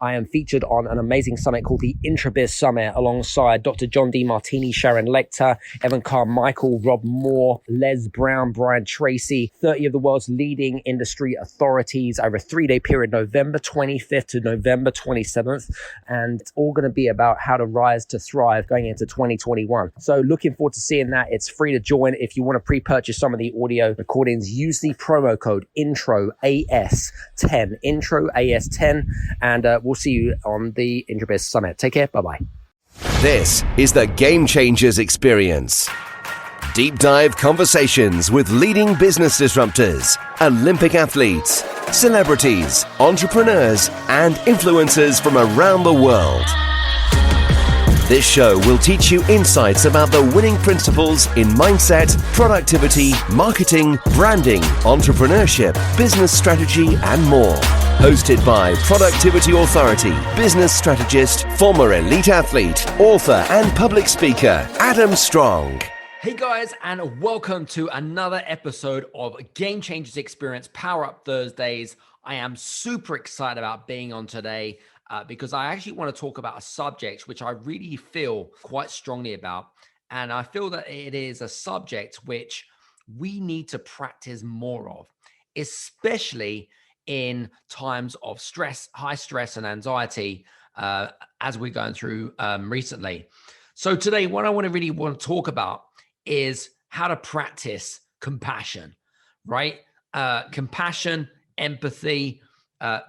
I am featured on an amazing summit called the Intrabiz Summit alongside Dr. John D. Martini, Sharon Lecter, Evan Carmichael, Rob Moore, Les Brown, Brian Tracy, 30 of the world's leading industry authorities over a 3-day period, November 25th to November 27th. And it's all going to be about how to rise to thrive going into 2021. So looking forward to seeing that. It's free to join. If you want to pre-purchase some of the audio recordings, use the promo code INTROAS10, INTROAS10, and we'll see you on the Intrabiz Summit. Take care. Bye-bye. This is the Game Changers Experience. Deep dive conversations with leading business disruptors, Olympic athletes, celebrities, entrepreneurs, and influencers from around the world. This show will teach you insights about the winning principles in mindset, productivity, marketing, branding, entrepreneurship, business strategy, and more. Hosted by Productivity Authority, business strategist, former elite athlete, author, and public speaker, Adam Strong. Hey guys, and welcome to another episode of Game Changers Experience Power Up Thursdays. I am super excited about being on today because I actually want to talk about a subject which I really feel quite strongly about. And I feel that it is a subject which we need to practice more of, especially in times of stress, high stress and anxiety, as we're going through recently. So today, what I really want to talk about is how to practice compassion, right? Compassion, empathy,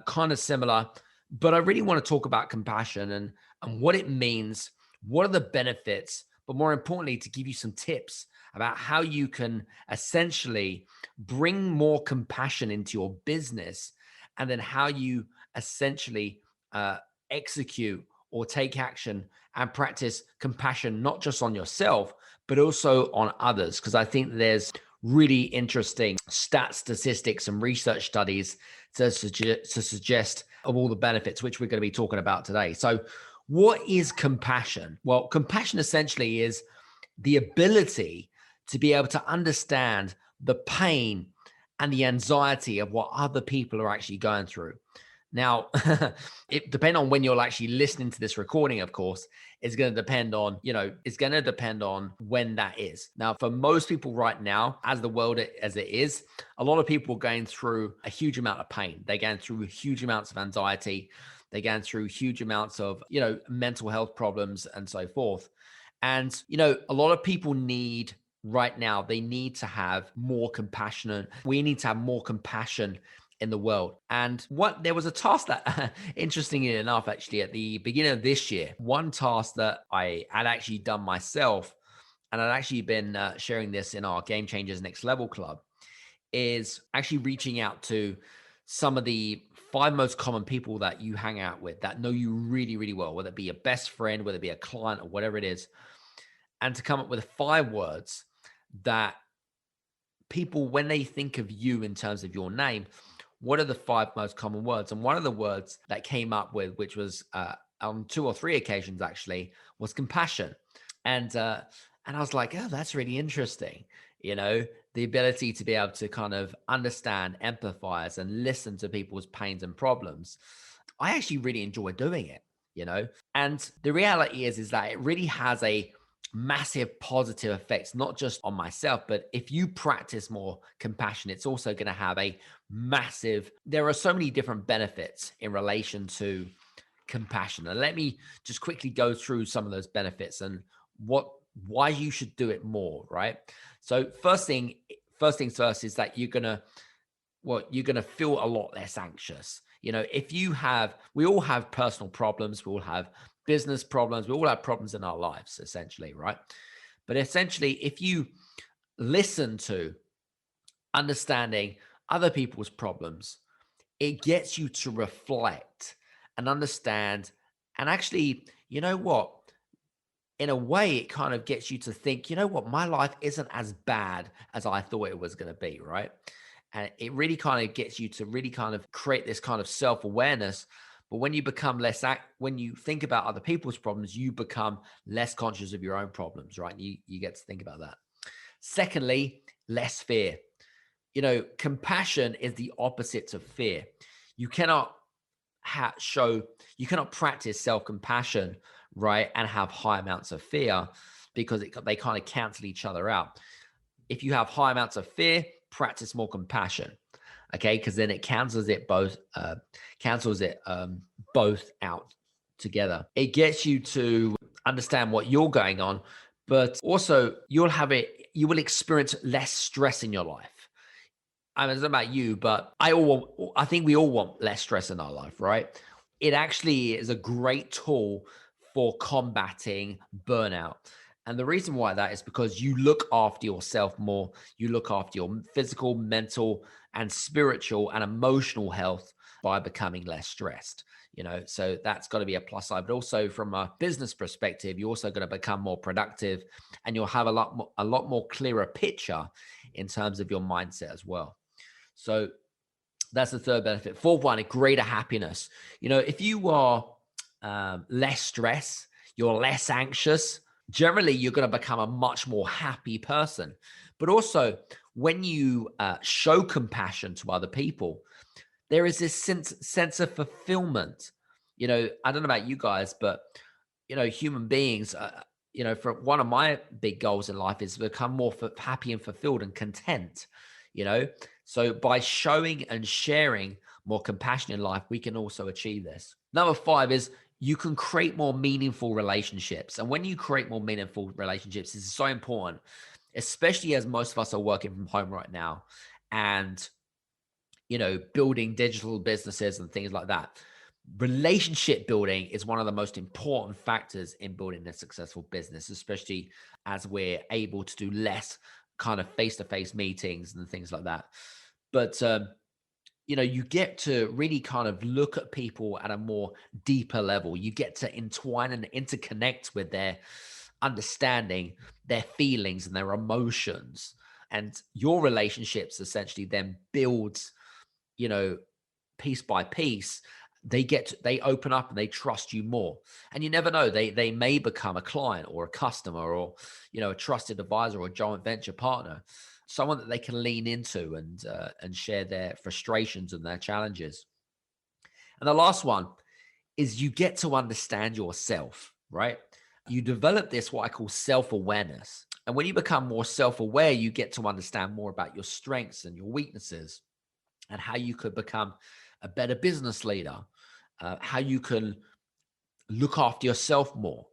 kind of similar, but I really want to talk about compassion and what it means, what are the benefits, but more importantly, to give you some tips about how you can essentially bring more compassion into your business, and then how you essentially execute or take action and practice compassion, not just on yourself, but also on others. Because I think there's really interesting statistics and research studies to suggest of all the benefits, which we're going to be talking about today. So what is compassion? Well, compassion essentially is the ability to be able to understand the pain and the anxiety of what other people are actually going through. Now, it depends on when you're actually listening to this recording, of course. It's going to depend on, it's going to depend on when that is. Now, for most people right now, as the world as it is, a lot of people are going through a huge amount of pain. They're going through huge amounts of anxiety. They're going through huge amounts of, mental health problems and so forth. And, a lot of people need right now, they need to have more compassion. We need to have more compassion in the world. And there was a task that, interestingly enough, actually at the beginning of this year, one task that I had actually done myself, and I'd actually been sharing this in our Game Changers Next Level Club, is actually reaching out to some of the 5 most common people that you hang out with that know you really, really well, whether it be a best friend, whether it be a client or whatever it is, and to come up with 5 words that people, when they think of you in terms of your name, what are the 5 most common words? And one of the words that came up with, which was on 2 or 3 occasions actually, was compassion. And I was like, oh, that's really interesting. The ability to be able to kind of understand, empathize, and listen to people's pains and problems. I actually really enjoy doing it, And the reality is that it really has a massive positive effects, not just on myself, but if you practice more compassion, it's also going to have a massive, there are so many different benefits in relation to compassion. And let me just quickly go through some of those benefits and why you should do it more, right? So first things first is that you're going to feel a lot less anxious. We all have personal problems, we all have business problems, we all have problems in our lives, essentially, right? But essentially, if you listen to understanding other people's problems, it gets you to reflect and understand. And actually, in a way, it kind of gets you to think, my life isn't as bad as I thought it was going to be, right? And it really kind of gets you to really kind of create this kind of self-awareness. But when you become when you think about other people's problems, you become less conscious of your own problems, right? You get to think about that. Secondly, less fear. Compassion is the opposite of fear. You cannot you cannot practice self-compassion, right, and have high amounts of fear, because they kind of cancel each other out. If you have high amounts of fear, practice more compassion, okay, because then it cancels it both out together. It gets you to understand what you're going on, but also you will experience less stress in your life. I don't know about you, but I think we all want less stress in our life, right? It actually is a great tool for combating burnout. And the reason why that is because you look after yourself more. You look after your physical, mental, and spiritual and emotional health by becoming less stressed. So that's got to be a plus side. But also from a business perspective, you're also going to become more productive, and you'll have a lot more clearer picture in terms of your mindset as well. So that's the third benefit. Fourth one, a greater happiness. If you are less stressed, you're less anxious, generally you're going to become a much more happy person. But also when you show compassion to other people, there is this sense of fulfillment. I don't know about you guys, but human beings, for one of my big goals in life is to become more happy and fulfilled and content. So by showing and sharing more compassion in life, we can also achieve this. Number 5 is you can create more meaningful relationships. And when you create more meaningful relationships, this is so important, especially as most of us are working from home right now and, building digital businesses and things like that. Relationship building is one of the most important factors in building a successful business, especially as we're able to do less kind of face-to-face meetings and things like that. But, you get to really kind of look at people at a more deeper level. You get to entwine and interconnect with their understanding, their feelings and their emotions. And your relationships essentially then builds, piece by piece. They open up and they trust you more. And you never know, they may become a client or a customer or, a trusted advisor or a joint venture partner, someone that they can lean into and share their frustrations and their challenges. And the last one is you get to understand yourself, right? You develop this, what I call self-awareness. And when you become more self-aware, you get to understand more about your strengths and your weaknesses and how you could become a better business leader, how you can look after yourself more.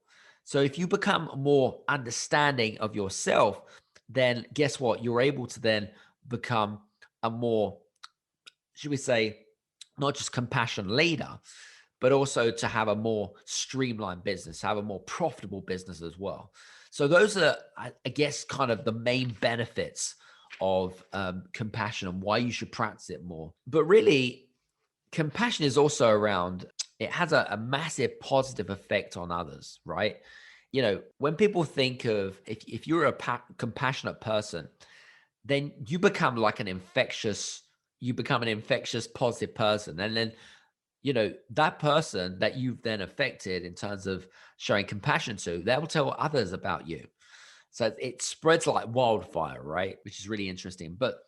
So if you become more understanding of yourself, then guess what? You're able to then become a more, should we say, not just compassion leader, but also to have a more streamlined business, have a more profitable business as well. So those are, I guess, kind of the main benefits of compassion and why you should practice it more. But really, compassion is also around, it has a massive positive effect on others, right? When people think of, if you're a compassionate person, then you become an infectious positive person. And then, that person that you've then affected in terms of showing compassion to, they will tell others about you. So it spreads like wildfire, right? Which is really interesting. But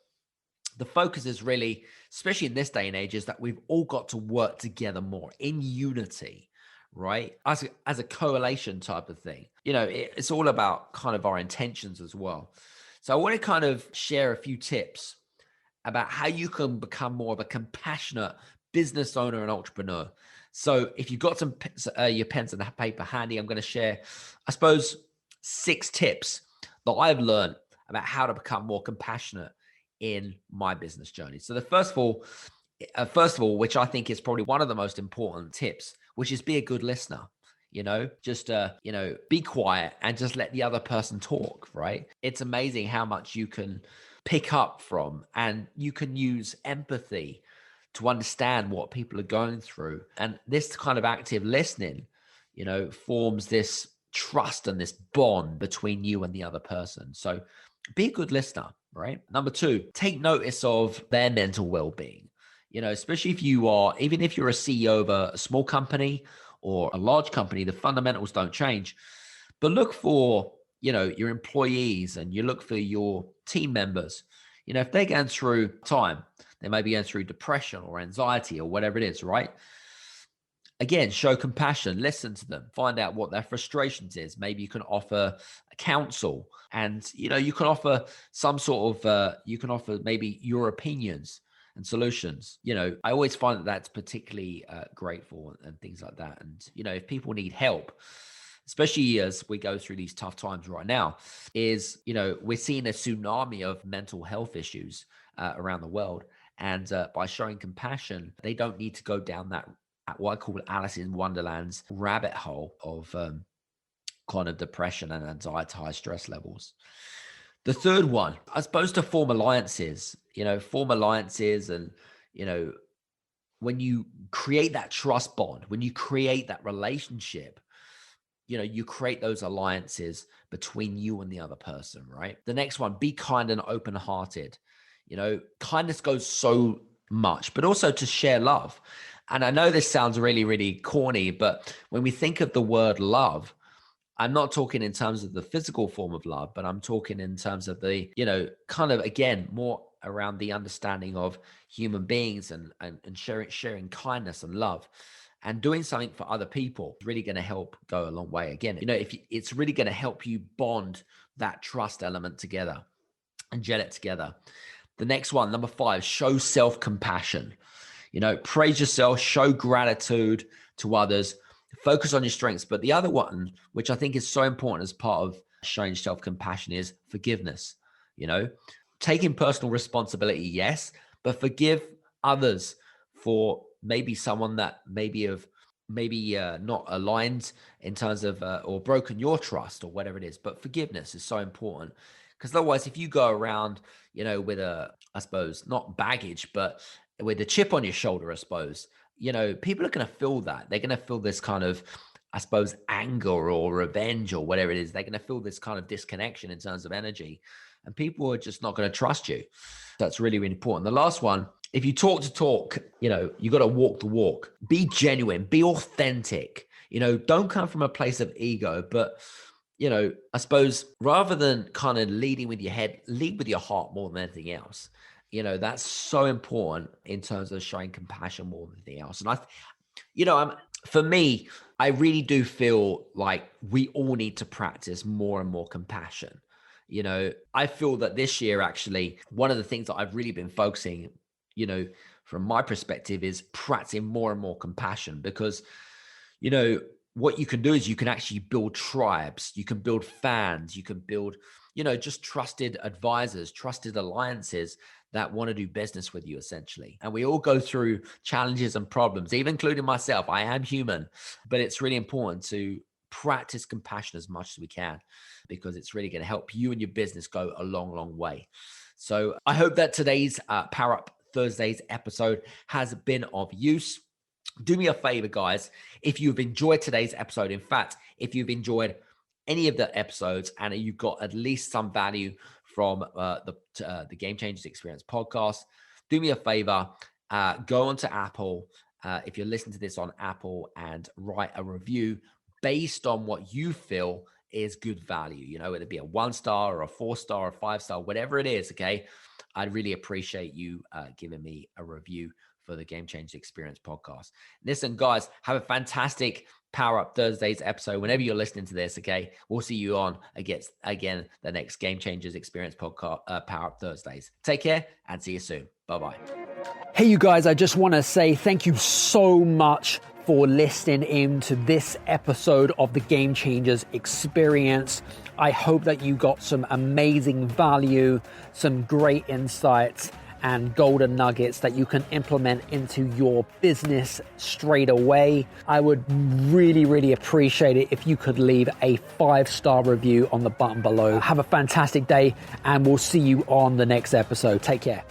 the focus is really, especially in this day and age, is that we've all got to work together more in unity, right? As a coalition type of thing. It's all about kind of our intentions as well. So I want to kind of share a few tips about how you can become more of a compassionate business owner and entrepreneur. So if you've got your pens and paper handy, I'm going to share, I suppose, 6 tips that I've learned about how to become more compassionate in my business journey. So the first of all, which I think is probably one of the most important tips, which is be a good listener. Just be quiet and just let the other person talk, right? It's amazing how much you can pick up from, and you can use empathy to understand what people are going through. And this kind of active listening, forms this trust and this bond between you and the other person. So be a good listener, right? Number 2, take notice of their mental well-being. Especially even if you're a CEO of a small company or a large company, the fundamentals don't change. But look for, your employees, and you look for your team members. If they're going through time, they may be going through depression or anxiety or whatever it is, right? again, show compassion, listen to them, find out what their frustrations is. Maybe you can offer counsel, and you can offer some sort of you can offer maybe your opinions and solutions. I always find that that's particularly grateful and things like that. And if people need help, especially as we go through these tough times right now, is we're seeing a tsunami of mental health issues around the world. And by showing compassion, they don't need to go down that what I call Alice in Wonderland's rabbit hole of kind of depression and anxiety, high stress levels. The third one, I suppose, to form alliances. Form alliances, and when you create that trust bond, when you create that relationship, you create those alliances between you and the other person, right? The next one, be kind and open-hearted. Kindness goes so much, but also to share love. And I know this sounds really, really corny, but when we think of the word love, I'm not talking in terms of the physical form of love, but I'm talking in terms of the, kind of, again, more around the understanding of human beings and sharing kindness and love. And doing something for other people is really going to help go a long way. Again, if it's really going to help you bond that trust element together and gel it together. The next one, number 5, show self-compassion. Praise yourself, show gratitude to others, focus on your strengths. But the other one, which I think is so important as part of showing self-compassion, is forgiveness. Taking personal responsibility, yes, but forgive others for maybe someone that maybe not aligned in terms of or broken your trust or whatever it is. But forgiveness is so important, because otherwise, if you go around with a, I suppose, not baggage, but with a chip on your shoulder, I suppose, people are going to feel that. They're going to feel this kind of, I suppose, anger or revenge or whatever it is. They're going to feel this kind of disconnection in terms of energy, and people are just not going to trust you. That's really, really important. The last one, if you talk to talk, you got to walk the walk. Be genuine, be authentic. Don't come from a place of ego, but I suppose rather than kind of leading with your head, lead with your heart more than anything else. That's so important in terms of showing compassion more than anything else. And for me, I really do feel like we all need to practice more and more compassion. I feel that this year, actually, one of the things that I've really been focusing, from my perspective, is practicing more and more compassion, because, what you can do is you can actually build tribes, you can build fans, you can build, just trusted advisors, trusted alliances that want to do business with you, essentially. And we all go through challenges and problems, even including myself. I am human, but it's really important to practice compassion as much as we can, because it's really going to help you and your business go a long, long way. So I hope that today's Power Up Thursdays episode has been of use. Do me a favor, guys. If you've enjoyed today's episode, in fact, if you've enjoyed any of the episodes and you've got at least some value from the Game Changers Experience podcast, do me a favor, go onto Apple. If you're listening to this on Apple, and write a review based on what you feel is good value, whether it be a 1-star or a 4-star or 5-star, whatever it is. Okay. I'd really appreciate you giving me a review for the Game Changers Experience podcast. Listen, guys, have a fantastic Power Up Thursdays episode whenever you're listening to this. Okay. We'll see you on again the next Game Changers Experience podcast, Power Up Thursdays. Take care and see you soon. Bye-bye. Hey, you guys, I just want to say thank you so much for listening in to this episode of the Game Changers Experience. I hope that you got some amazing value, some great insights, and golden nuggets that you can implement into your business straight away. I would really, really appreciate it if you could leave a 5-star review on the button below. Have a fantastic day, and we'll see you on the next episode. Take care.